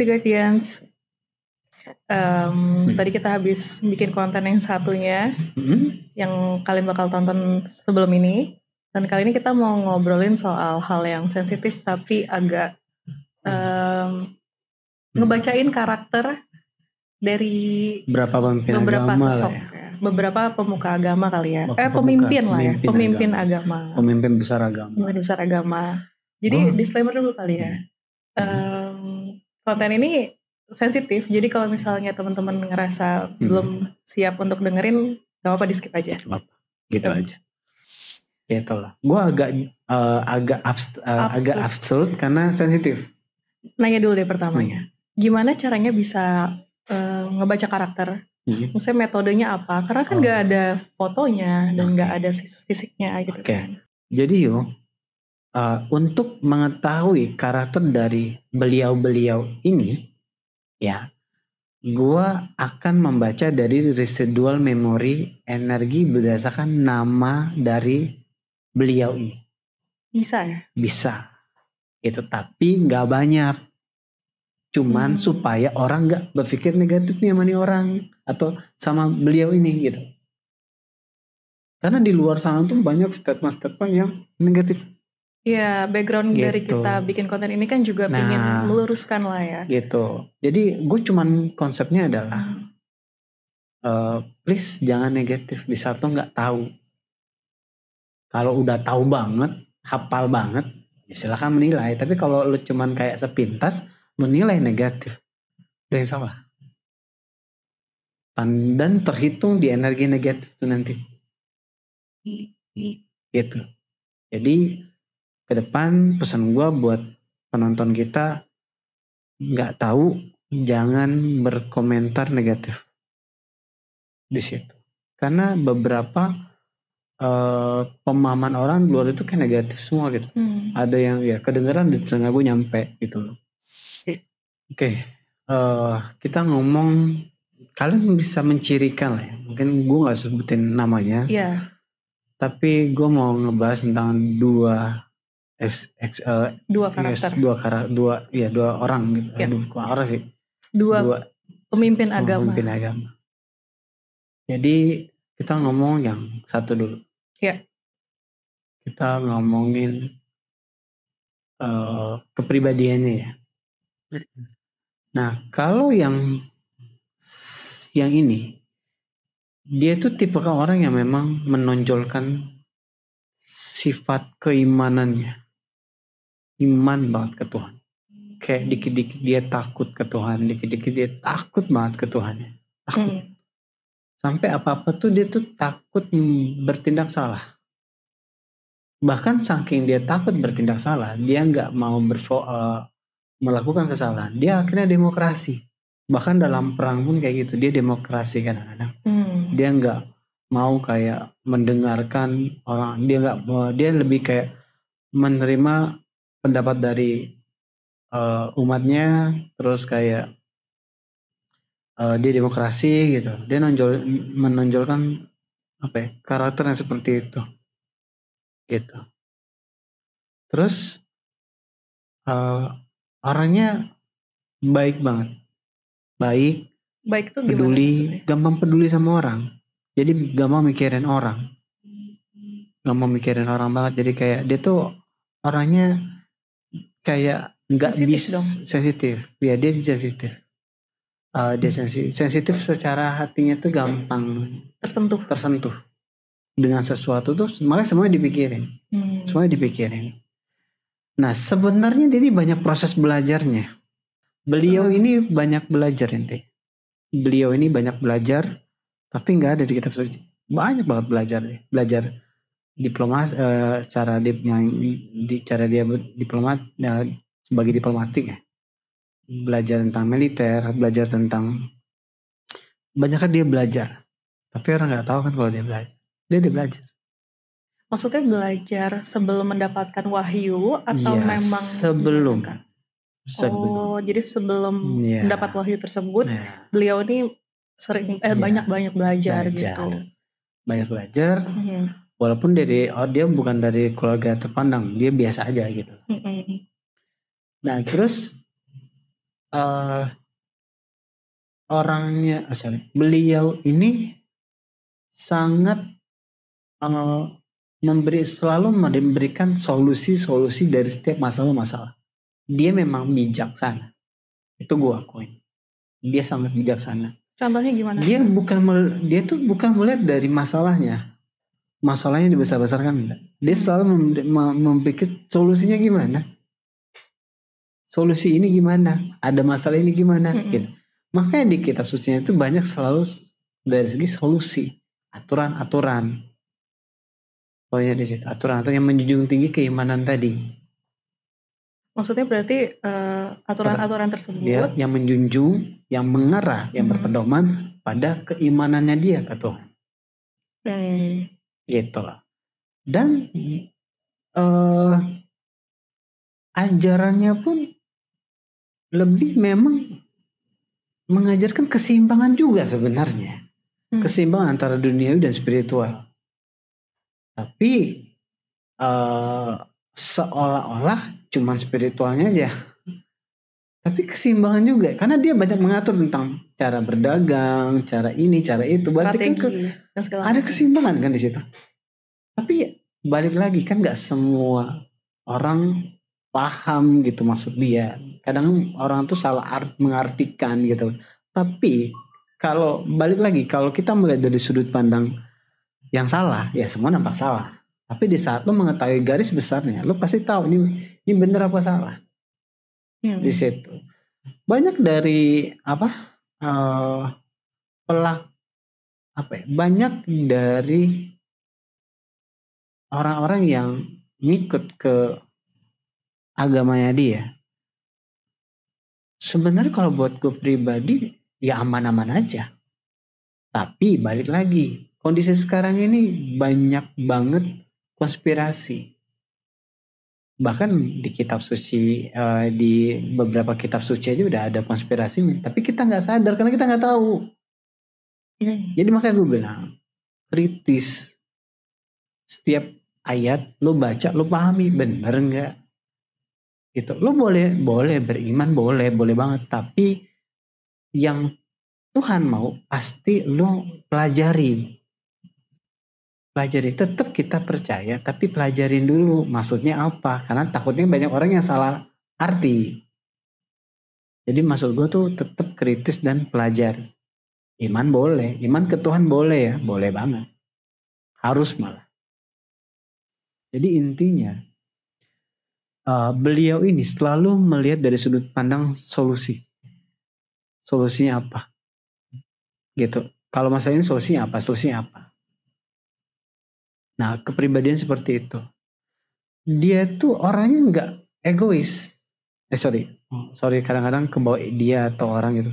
The Guardians. Tadi kita habis bikin konten yang satunya, yang kalian bakal tonton sebelum ini. Dan kali ini kita mau ngobrolin soal hal yang sensitif tapi agak ngebacain karakter dari beberapa sosok ya. Beberapa pemuka agama kali ya. Pemimpin agama. Pemimpin besar agama. Jadi disclaimer dulu kali ya. Konten ini sensitif. Jadi kalau misalnya teman-teman ngerasa belum siap untuk dengerin, gak apa-apa di skip aja. Gitu aja. Gitu lah. Gue agak absurd karena sensitif. Nanya dulu deh pertamanya. Gimana caranya bisa ngebaca karakter? Maksudnya metodenya apa? Karena kan gak ada fotonya dan gak ada fisiknya gitu kan. Jadi untuk mengetahui karakter dari beliau-beliau ini, ya, gue akan membaca dari residual memory energi berdasarkan nama dari beliau ini. Bisa ya? Bisa. Itu tapi gak banyak. Cuman supaya orang gak berpikir negatif nih sama nih orang. Atau sama beliau ini gitu. Karena di luar sana tuh banyak statement-statement yang negatif. Ya, background gitu. Dari kita bikin konten ini kan juga pengen meluruskan lah ya. Gitu. Jadi gue cuman konsepnya adalah please jangan negatif di saat lo gak tahu. Kalau udah tahu banget, hafal banget, ya silakan menilai. Tapi kalau lo cuman kayak sepintas menilai negatif, udah yang salah. Dan terhitung di energi negatif itu nanti. Gitu. Jadi ke depan pesan gue buat penonton kita, nggak tahu jangan berkomentar negatif di situ. Karena beberapa pemahaman orang luar itu kan negatif semua gitu. Ada yang ya kedengeran di telinga gue nyampe gitu loh. Oke. Kita ngomong, kalian bisa mencirikan lah ya. Mungkin gue nggak sebutin namanya. Iya. Tapi gue mau ngebahas tentang dua karakter. Dua orang gitu. Ya. Bukan orang sih. Dua pemimpin agama. Jadi kita ngomong yang satu dulu. Ya. Kita ngomongin kepribadiannya ya. Nah, kalau yang ini, dia tuh tipe orang yang memang menonjolkan sifat keimanannya. Iman banget ke Tuhan. Kayak dikit-dikit dia takut ke Tuhan, dikit-dikit dia takut banget ke Tuhan. Takut. Sampai apa-apa tuh dia tuh takut bertindak salah. Bahkan saking dia takut bertindak salah, dia nggak mau melakukan kesalahan. Dia akhirnya demokrasi. Bahkan dalam perang pun kayak gitu, dia demokrasi kadang-kadang. Dia nggak mau kayak mendengarkan orang. Dia lebih kayak menerima pendapat dari umatnya, terus kayak dia demokrasi gitu. Dia menonjolkan karakternya seperti itu. Gitu. Terus orangnya baik banget. Baik tuh peduli, gampang peduli sama orang. Jadi gampang mikirin orang. Gampang mikirin orang banget. Jadi kayak dia tuh orangnya kayak nggak bisa sensitif. Ya dia sensitif. Dia sensitif secara hatinya tuh gampang tersentuh dengan sesuatu tuh, makanya semuanya dipikirin. Semuanya dipikirin. Nah, sebenarnya dia banyak proses belajarnya. Beliau ini banyak belajar ente. Beliau ini banyak belajar, tapi nggak ada di kitab suci. Banyak banget belajar diplomasi, cara dia diplomat, sebagai diplomatik ya. Belajar tentang militer, belajar tentang banyaknya dia belajar. Tapi orang nggak tahu kan kalau dia belajar. Dia belajar. Maksudnya belajar sebelum mendapatkan wahyu atau memang sebelum? Oh, jadi sebelum mendapat wahyu tersebut, beliau ini sering banyak belajar gitu. Banyak belajar. Walaupun dia bukan dari keluarga terpandang, dia biasa aja gitu. Nah, terus beliau ini sangat selalu memberikan solusi-solusi dari setiap masalah-masalah. Dia memang bijaksana. Itu gue akuin. Dia sangat bijaksana. Contohnya gimana? Dia tuh bukan melihat dari masalahnya dibesar-besarkan enggak. Dia selalu memikir solusinya gimana. Solusi ini gimana? Ada masalah ini gimana? Gitu. Makanya di kitab sucinya itu banyak selalu dari segi solusi, aturan-aturan. Pokoknya di situ aturan-aturan yang menjunjung tinggi keimanan tadi. Maksudnya berarti aturan-aturan tersebut dia yang menjunjung, yang mengarah, yang berpedoman pada keimanannya dia ke Tuhan. Gitu lah. Dan ajarannya pun lebih memang mengajarkan keseimbangan juga sebenarnya. Keseimbangan antara duniawi dan spiritual. Tapi seolah-olah cuman spiritualnya aja. Tapi keseimbangan juga. Karena dia banyak mengatur tentang cara berdagang, cara ini, cara itu. Berarti kan ada keseimbangan kan di situ. Tapi balik lagi kan gak semua orang paham gitu maksud dia. Kadang orang tuh salah mengartikan gitu. Tapi kalau balik lagi, kalau kita melihat dari sudut pandang yang salah, ya semua nampak salah. Tapi di saat lo mengetahui garis besarnya, lo pasti tahu ini benar apa salah. Di situ banyak dari banyak dari orang-orang yang ngikut ke agamanya dia. Sebenarnya kalau buat gue pribadi ya aman-aman aja. Tapi balik lagi, kondisi sekarang ini banyak banget konspirasi. Bahkan di kitab suci, di beberapa kitab suci aja udah ada konspirasinya. Tapi kita gak sadar karena kita gak tahu. Jadi makanya gue bilang, kritis. Setiap ayat lo baca, lo pahami bener gak? Gitu. Lo boleh beriman, boleh banget. Tapi yang Tuhan mau pasti lo pelajari. Tetap kita percaya tapi pelajarin dulu maksudnya apa, karena takutnya banyak orang yang salah arti. Jadi maksud gue tuh tetap kritis dan pelajari. Iman boleh, iman ke Tuhan boleh ya, boleh banget, harus malah. Jadi intinya beliau ini selalu melihat dari sudut pandang solusinya apa gitu. Kalau masalah ini solusinya apa. Nah, kepribadian seperti itu. Dia tuh orangnya nggak egois. Sorry kadang-kadang kebawa dia atau orang gitu.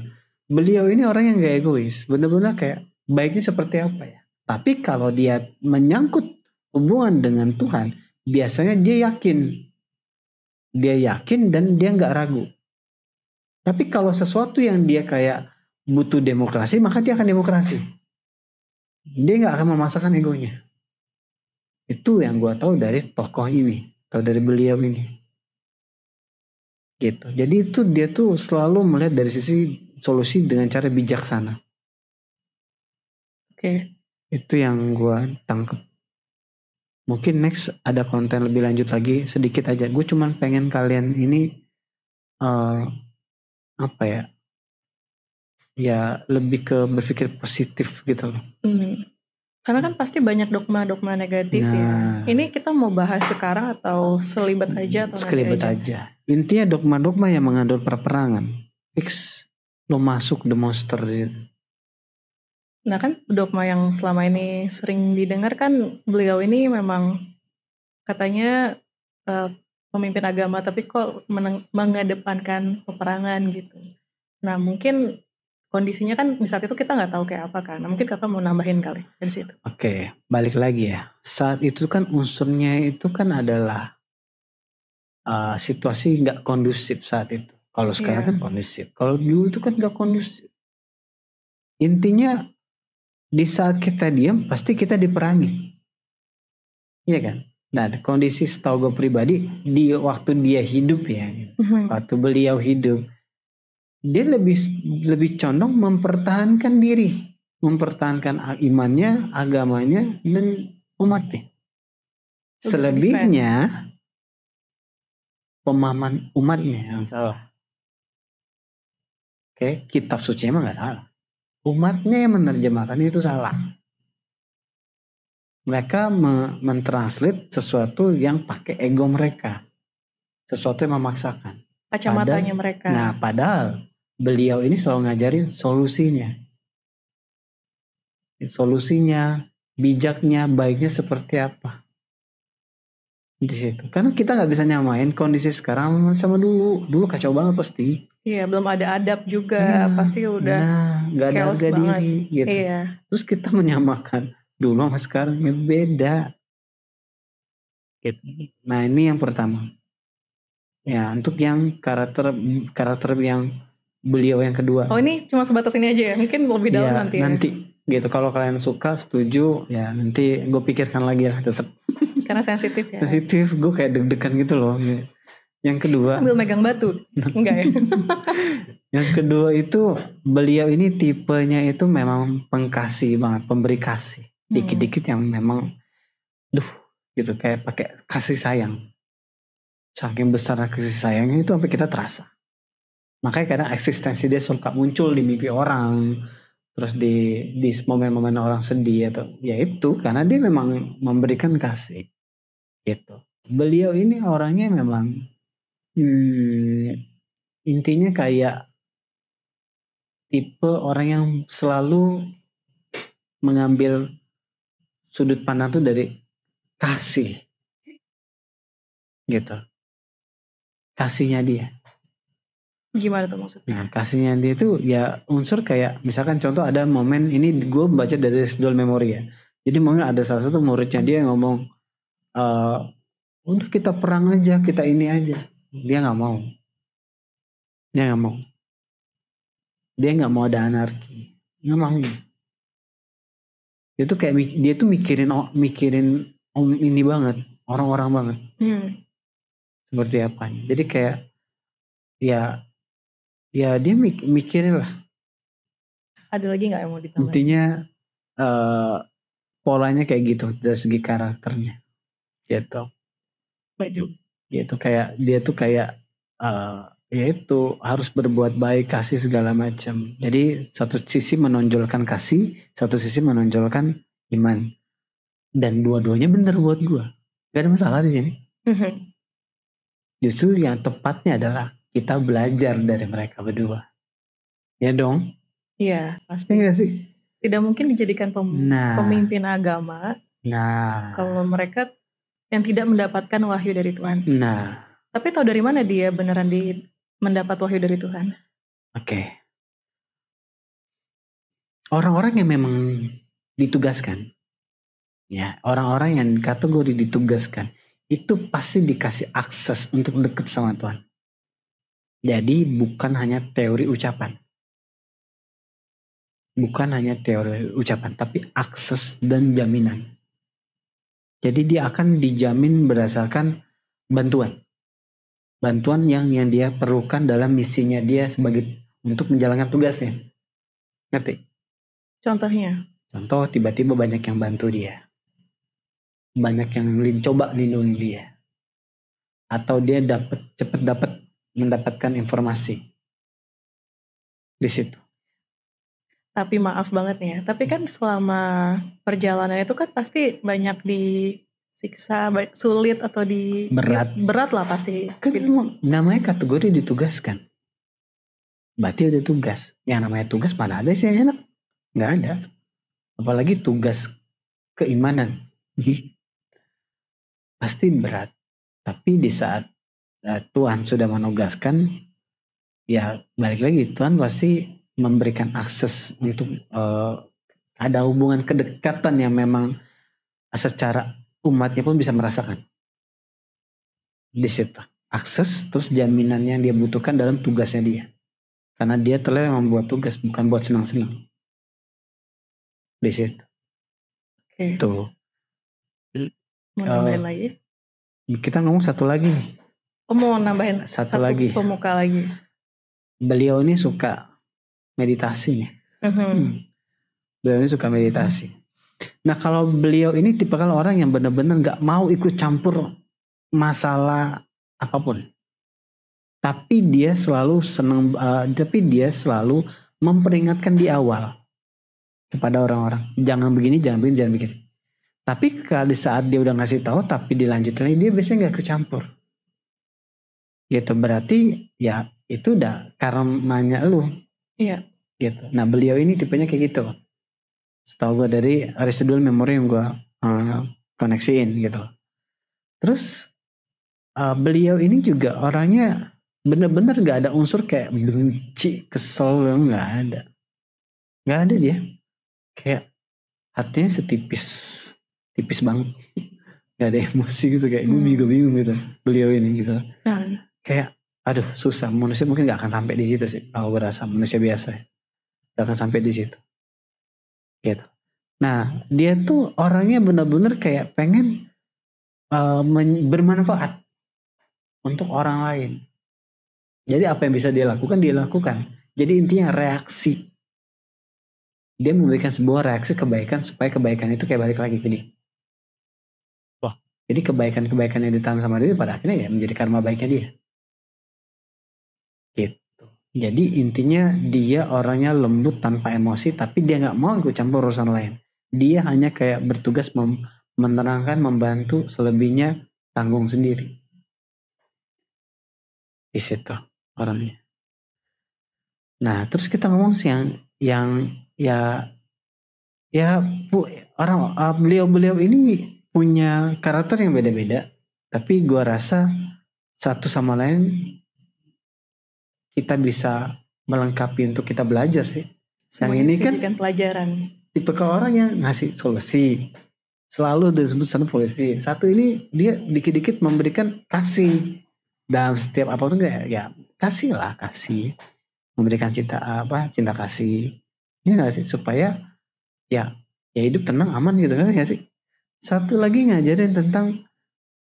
Beliau ini orang yang nggak egois. Benar-benar kayak baiknya seperti apa ya. Tapi kalau dia menyangkut hubungan dengan Tuhan, biasanya dia yakin dan dia nggak ragu. Tapi kalau sesuatu yang dia kayak butuh demokrasi, maka dia akan demokrasi. Dia nggak akan memaksakan egonya. Itu yang gue tahu dari tokoh ini, atau dari beliau ini. Gitu. Jadi itu dia tuh selalu melihat dari sisi solusi dengan cara bijaksana. Oke. Itu yang gue tangkep. Mungkin next ada konten lebih lanjut lagi, sedikit aja. Gue cuman pengen kalian ini ya lebih ke berpikir positif gitu loh. Karena kan pasti banyak dogma-dogma negatif ya. Ini kita mau bahas sekarang atau selibet aja atau selibet aja. Intinya dogma-dogma yang mengandung perperangan. Fix lo masuk the monster gitu. Nah kan dogma yang selama ini sering didengar kan beliau ini memang katanya pemimpin agama tapi kok mengedepankan peperangan gitu. Nah mungkin kondisinya kan di saat itu kita nggak tahu kayak apa kan. Nah, mungkin kakak mau nambahin kali dari situ. Oke, balik lagi ya. Saat itu kan unsurnya itu kan adalah situasi nggak kondusif saat itu. Kalau sekarang kan kondusif. Kalau dulu itu kan nggak kondusif. Intinya di saat kita diam pasti kita diperangi. Iya kan? Nah kondisi setahu gue pribadi di waktu dia hidup ya. Waktu beliau hidup. dia lebih condong mempertahankan diri, mempertahankan imannya, agamanya, dan umatnya. Selebihnya pemahaman umatnya yang salah. Oke, kitab suci emang nggak salah. Umatnya yang menerjemahkan itu salah. Mereka mentranslate sesuatu yang pakai ego mereka, sesuatu yang memaksakan. Kacamatanya mereka. Nah, padahal beliau ini selalu ngajarin solusinya. Solusinya, bijaknya, baiknya seperti apa. Di situ. Karena kita nggak bisa nyamain kondisi sekarang sama dulu. Dulu kacau banget pasti. Iya, belum ada adab juga. Pasti udah nggak ada harga diri. Gitu. Iya. Terus kita menyamakan dulu sama sekarang itu beda. Gitu. Nah ini yang pertama. Ya untuk yang karakter yang beliau yang kedua. Oh ini cuma sebatas ini aja ya? Mungkin lebih dalam nanti ya? Nanti gitu. Kalau kalian suka, setuju, ya nanti gue pikirkan lagi lah tetap. Karena sensitif ya? Sensitif, gue kayak deg-degan gitu loh. Yang kedua. Sambil megang batu? Enggak ya? Yang kedua itu beliau ini tipenya itu memang pengkasih banget, pemberi kasih. Dikit-dikit yang memang, gitu kayak pakai kasih sayang. Saking besar kasih sayangnya itu sampai kita terasa. Makanya kadang eksistensi dia suka muncul di mimpi orang, terus di momen-momen orang sedih atau ya itu karena dia memang memberikan kasih. Gitu. Beliau ini orangnya memang intinya kayak tipe orang yang selalu mengambil sudut pandang tuh dari kasih. Gitu. Kasihnya dia. Gimana tuh maksudnya? Nah, kasihnya dia itu ya unsur kayak misalkan contoh ada momen ini gue baca dari residual memory ya. Jadi momen ada salah satu muridnya dia yang ngomong udah kita perang aja, kita ini aja. Dia nggak mau. Dia nggak mau. Dia nggak mau ada anarki. Nggak mau. Dia tuh kayak dia tuh mikirin ini banget, orang-orang banget. Seperti apa? Jadi kayak ya dia mikirin lah. Ada lagi nggak yang mau ditambah? Intinya polanya kayak gitu dari segi karakternya. Gitu. Gitu kayak dia tuh kayak ya itu harus berbuat baik, kasih segala macam. Jadi satu sisi menonjolkan kasih, satu sisi menonjolkan iman. Dan dua-duanya benar buat gue. Gak ada masalah di sini. Justru yang tepatnya adalah kita belajar dari mereka berdua. Ya dong? Iya, pasti. Ya gak sih? Tidak mungkin dijadikan pemimpin agama kalau mereka yang tidak mendapatkan wahyu dari Tuhan. Tapi tahu dari mana dia beneran mendapat wahyu dari Tuhan? Oke. Orang-orang yang memang ditugaskan, ya orang-orang yang kategori ditugaskan, itu pasti dikasih akses untuk dekat sama Tuhan. Jadi bukan hanya teori ucapan. Bukan hanya teori ucapan, tapi akses dan jaminan. Jadi dia akan dijamin berdasarkan bantuan. Bantuan yang dia perlukan dalam misinya dia untuk menjalankan tugasnya. Ngerti? Contohnya? Contoh tiba-tiba banyak yang bantu dia. Banyak yang coba lindungi dia. Atau dia cepat mendapatkan informasi. Di situ. Tapi maaf banget nih ya. Tapi kan selama perjalanan itu kan pasti banyak disiksa, baik sulit atau berat lah pasti. Kan namanya kategori ditugaskan. Berarti ada tugas. Yang namanya tugas mana ada sih yang enak? Nggak ada. Apalagi tugas keimanan. Pasti berat. Tapi di saat Tuhan sudah menugaskan, ya balik lagi Tuhan pasti memberikan akses untuk ada hubungan kedekatan yang memang secara umatnya pun bisa merasakan. Di situ akses terus jaminan yang dia butuhkan dalam tugasnya dia. Karena dia telah membuat tugas bukan buat senang-senang. Di situ. Oke. Tuh. Mau nambahin lagi? Kita ngomong satu lagi nih. Mau nambahin satu lagi. Pemuka lagi. beliau ini suka meditasi nih. Beliau ini suka meditasi. Nah kalau beliau ini tipikal orang yang benar-benar gak mau ikut campur masalah apapun. Tapi dia selalu memperingatkan di awal kepada orang-orang. Jangan begini, jangan begini, jangan begini. Tapi di saat dia udah ngasih tahu tapi dilanjutin lagi, dia biasanya gak ikut campur. Gitu, berarti ya itu udah karmanya lu. Iya. Gitu. Nah beliau ini tipenya kayak gitu. Setahu gue dari residual memory yang gue koneksiin gitu. Terus beliau ini juga orangnya bener-bener gak ada unsur kayak benci, kesel, gak ada. Gak ada dia. Kayak hatinya tipis banget. Gak ada emosi gitu, kayak gue juga bingung gitu. Beliau ini gitu. Kayak aduh susah, manusia mungkin gak akan sampai di situ sih. Kalau gue rasa manusia biasa gak akan sampai di situ. Gitu. Nah dia tuh orangnya bener-bener kayak pengen bermanfaat untuk orang lain. Jadi apa yang bisa dia lakukan. Jadi intinya reaksi. Dia memberikan sebuah reaksi kebaikan supaya kebaikan itu kayak balik lagi ke dia. Wah. Jadi kebaikan-kebaikan yang ditanam sama dia pada akhirnya ya menjadi karma baiknya dia. Gitu. Jadi intinya dia orangnya lembut tanpa emosi, tapi dia gak mau ikut campur urusan lain. Dia hanya kayak bertugas menerangkan, membantu, selebihnya tanggung sendiri. Di situ orangnya. Nah terus kita ngomong sih yang beliau ini punya karakter yang beda-beda. Tapi gua rasa satu sama lain kita bisa melengkapi untuk kita belajar sih. Semuanya yang ini kan pelajaran. Tipe orang yang ngasih solusi. Selalu disebut sana polisi. Satu ini dia dikit-dikit memberikan kasih. Dalam setiap apapun ya kasih. Memberikan cinta kasih. Ya gak sih? Supaya ya hidup tenang aman gitu kan gak sih? Satu lagi ngajarin tentang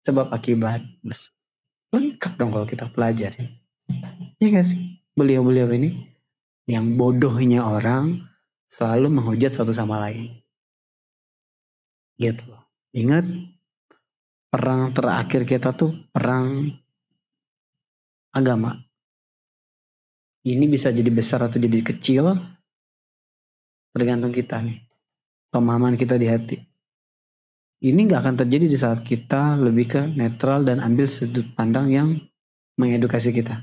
sebab akibat. Lengkap dong kalau kita pelajari. Ya gak sih? Beliau-beliau ini yang bodohnya orang selalu menghujat satu sama lain. Gitu. Ingat perang terakhir kita tuh perang agama. Ini bisa jadi besar atau jadi kecil tergantung kita nih. Pemahaman kita di hati. Ini gak akan terjadi di saat kita lebih ke netral dan ambil sudut pandang yang mengedukasi kita.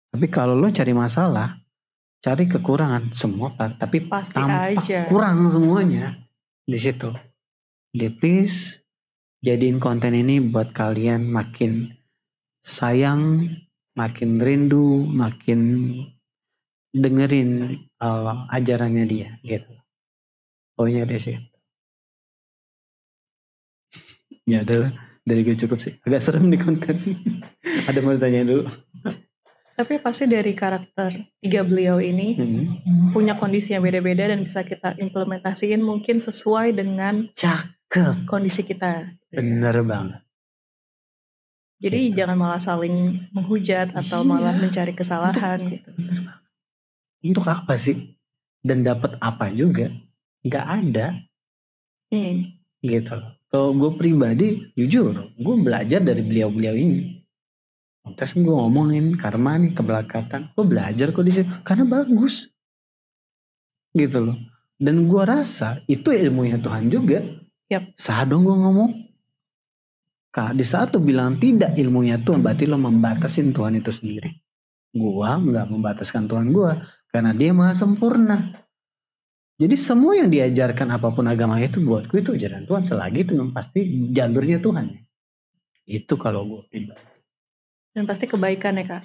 Tapi kalau lo cari masalah, cari kekurangan semua, tapi pasti tampak aja kurang semuanya di situ. Jadi please jadiin konten ini buat kalian makin sayang, makin rindu, makin dengerin ajarannya dia gitu. Pokoknya deh sih. Ya adalah dari gue cukup sih. Agak serem nih konten. Ada mau tanya dulu. Tapi pasti dari karakter tiga beliau ini punya kondisi yang beda-beda dan bisa kita implementasiin mungkin sesuai dengan kondisi kita. Bener banget. Jadi jangan malah saling menghujat atau malah mencari kesalahan gitu. Untuk apa sih? Dan dapat apa juga? Gak ada. Gitu. Kalau gue pribadi jujur, gue belajar dari beliau-beliau ini. Terus gue ngomongin karma nih kebelakang, gue belajar kok di situ karena bagus, gitu loh. Dan gue rasa itu ilmunya Tuhan juga. Sah dong gue ngomong. Di saat lo bilang tidak ilmunya Tuhan, berarti lo membatasin Tuhan itu sendiri. Gue nggak membataskan Tuhan gue karena Dia maha sempurna. Jadi semua yang diajarkan apapun agama itu buatku itu ajaran Tuhan selagi itu pasti jalurnya Tuhan. Itu kalau gue pribadi. Dan pasti kebaikan ya Kak.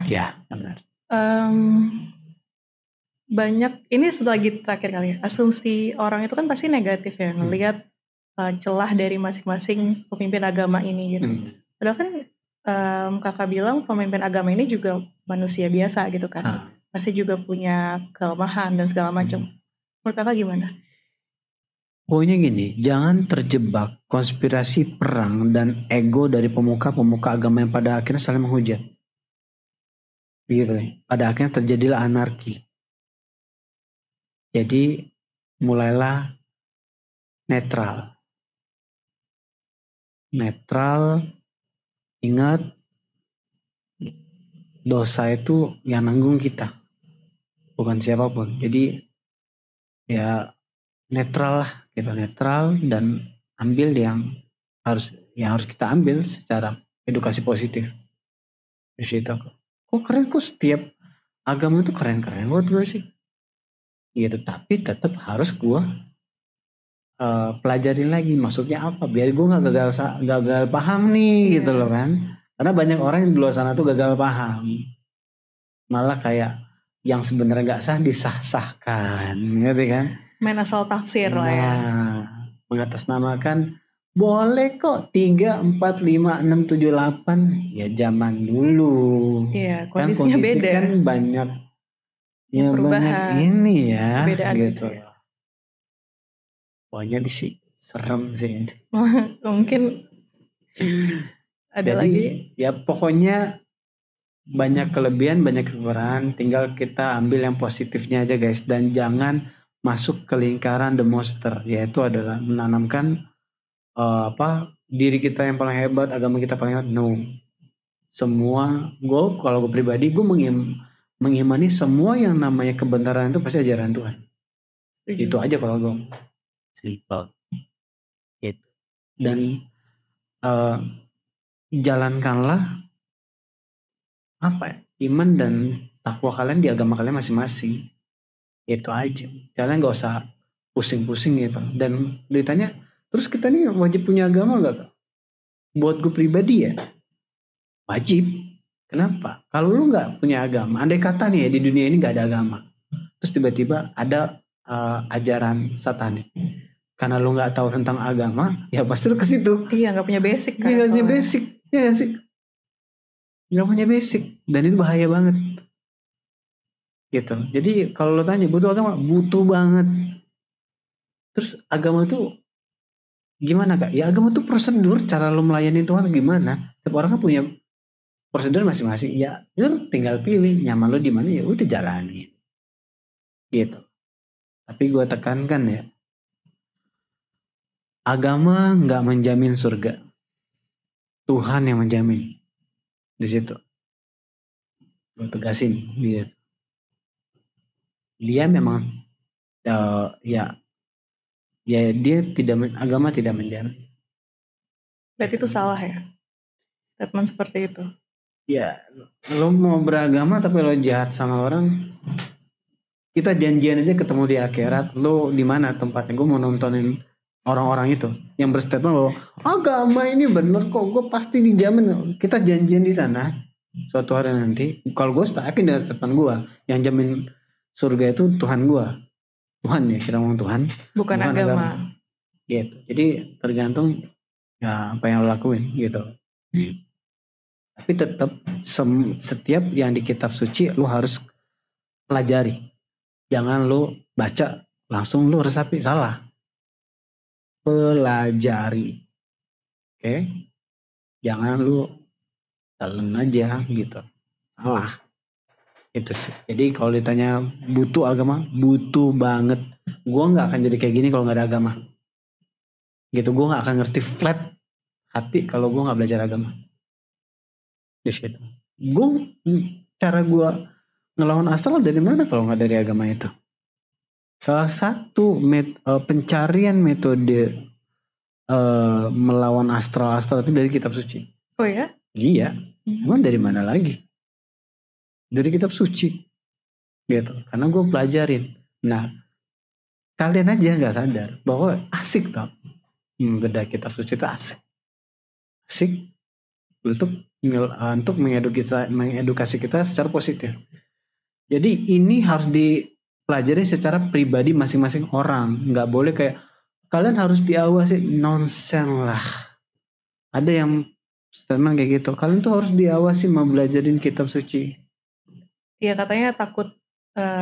Ya benar. Banyak ini lagi terakhir kali ya, asumsi orang itu kan pasti negatif ya ngelihat celah dari masing-masing pemimpin agama ini gitu. Padahal kan kakak bilang pemimpin agama ini juga manusia biasa gitu kan. Pasti juga punya kelemahan dan segala macam. Menurut kakak gimana? Pokoknya gini, jangan terjebak konspirasi perang dan ego dari pemuka-pemuka agama yang pada akhirnya saling menghujat. Begitu nih. Pada akhirnya terjadilah anarki. Jadi mulailah netral. Netral, ingat dosa itu yang nanggung kita, bukan siapapun. Jadi ya netral lah, kita netral dan ambil yang harus kita ambil secara edukasi positif. Di situ kok keren, kok setiap agama itu keren-keren buat gue sih. Gitu, tapi tetap harus gue pelajarin lagi maksudnya apa, biar gue nggak gagal paham nih gitu loh kan. Karena banyak orang yang di luar sana tuh gagal paham, malah kayak yang sebenarnya nggak sah disah-sahkan gitu kan, main asal tafsir lah ya. Mengatasnamakan boleh kok 3, 4, 5, 6, 7, 8 ya zaman dulu. Iya, Kan kondisinya kondisi beda. kan banyak ya perubahan, banyak ini ya perbedaan gitu. ya. Pokoknya sih serem sih. Mungkin ada jadi, lagi. Ya pokoknya banyak kelebihan, banyak kekurangan. Tinggal kita ambil yang positifnya aja guys. Dan jangan masuk ke lingkaran the monster. Yaitu adalah menanamkan diri kita yang paling hebat, agama kita paling hebat. No. Semua, kalau gue pribadi, gue mengimani semua yang namanya kebenaran itu pasti ajaran Tuhan. Itu aja kalau gue. Simple. Gitu. Dan jalankanlah iman dan takwa kalian di agama kalian masing-masing. Itu aja. Kalian gak usah pusing-pusing gitu. Dan ditanya, terus kita nih wajib punya agama gak? Buat gue pribadi ya, wajib. Kenapa? Kalau lu gak punya agama, andai kata nih ya di dunia ini gak ada agama, terus tiba-tiba ada ajaran satanik, karena lu gak tahu tentang agama, ya pasti lu ke situ. Iya, gak punya basic kan. Gak punya basic, ya gak sih? Gak punya basic, dan itu bahaya banget. Gitu. Jadi kalau lo tanya butuh agama, butuh banget. Terus agama tuh gimana kak? Ya agama tuh prosedur, cara lo melayani Tuhan gimana? Setiap orang kan punya prosedur masing-masing. Ya lo tinggal pilih nyaman lo di mana, ya udah jalani. Gitu. Tapi gue tekankan ya, agama nggak menjamin surga. Tuhan yang menjamin. Di situ. Gue tegasin gitu. Dia memang ya dia agama tidak menjamin. Berarti itu salah ya? Statement seperti itu. Ya, lo mau beragama tapi lo jahat sama orang, kita janjian aja ketemu di akhirat, lo di mana tempatnya? Gue mau nontonin orang-orang itu yang berstatement bahwa agama ini bener kok, gue pasti dijamin. Kita janjian di sana suatu hari nanti. Kalau gue yakin dengan statement gue, yang jamin surga itu Tuhan gue. Tuhan ya, kita ngomong Tuhan. Bukan agama. Gitu. Jadi tergantung ya apa yang lo lakuin gitu. Tapi tetap setiap yang di kitab suci lo harus pelajari. Jangan lo baca langsung lo resapi, salah. Pelajari. Oke? Jangan lo telan aja gitu. Salah. Itu sih. Jadi kalau ditanya butuh agama, butuh banget. Gue gak akan jadi kayak gini kalau gak ada agama. Gitu, gue gak akan ngerti flat hati kalau gue gak belajar agama. Di situ. Cara gue ngelawan astral dari mana kalau nggak dari agama itu? Salah satu pencarian metode melawan astral itu dari kitab suci. Oh ya? Iya. Emang dari mana lagi? Dari kitab suci. Gitu. Karena gue pelajarin. Nah, kalian aja nggak sadar bahwa asik tau. Beda kitab suci itu asik. Asik untuk mengedukasi kita secara positif. Jadi ini harus dipelajari secara pribadi masing-masing orang. Nggak boleh kayak kalian harus diawasi, nonsen lah. Ada yang statement kayak gitu. Kalian tuh harus diawasi mau belajarin kitab suci. Iya, katanya takut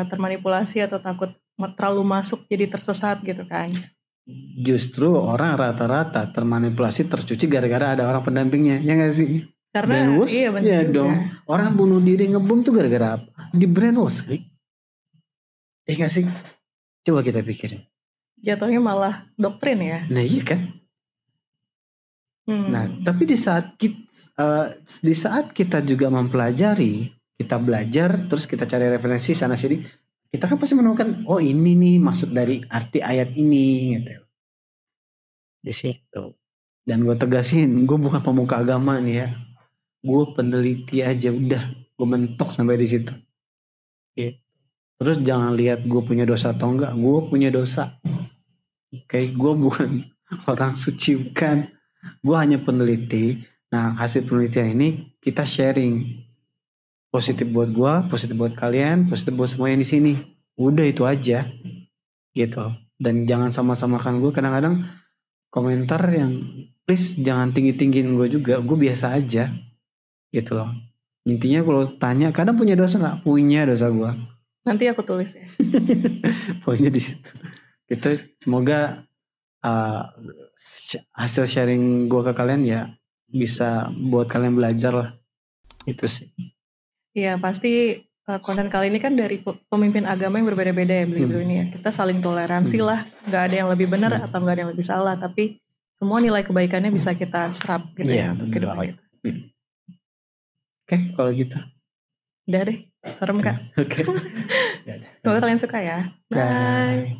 termanipulasi atau takut terlalu masuk jadi tersesat gitu kan. Justru orang rata-rata termanipulasi, tercuci gara-gara ada orang pendampingnya, ya gak sih? Karena brainwash, iya benar ya juga. dong. Orang bunuh diri ngebom tuh gara-gara apa? Di brainwash, gak sih? Coba kita pikirin. Jatuhnya malah doktrin ya. Nah iya kan. Nah tapi di saat kita juga mempelajari, kita belajar, terus kita cari referensi sana sini, kita kan pasti menemukan, oh ini nih maksud dari arti ayat ini, gitu. Di situ. Dan gue tegasin, gue bukan pemuka agama nih ya. Gue peneliti aja udah, gue mentok sampai di situ. Gitu. Terus jangan lihat gue punya dosa atau enggak, gue punya dosa. Kayak gue bukan orang suci, bukan. Gue hanya peneliti. Nah hasil penelitian ini kita sharing. Positif buat gue, positif buat kalian, positif buat semua yang di sini. Udah itu aja, gitu. Dan jangan sama-samakan gue. Kadang-kadang komentar yang please jangan tinggi-tinggiin gue juga. Gue biasa aja, gitu loh. Intinya kalau tanya, kadang punya dosa nggak? Punya dosa gue. Nanti aku tulis ya. Poinnya di situ. Gitu. Semoga hasil sharing gue ke kalian ya bisa buat kalian belajar lah. Itu sih. Iya pasti konten kali ini kan dari pemimpin agama yang berbeda-beda ya beliau ini ya. Kita saling toleransi lah. Gak ada yang lebih benar atau gak ada yang lebih salah. Tapi semua nilai kebaikannya bisa kita serap gitu ya. Gitu. Oke, kalau gitu. Udah deh, serem Kak. Oke. Semoga kalian suka ya. Bye.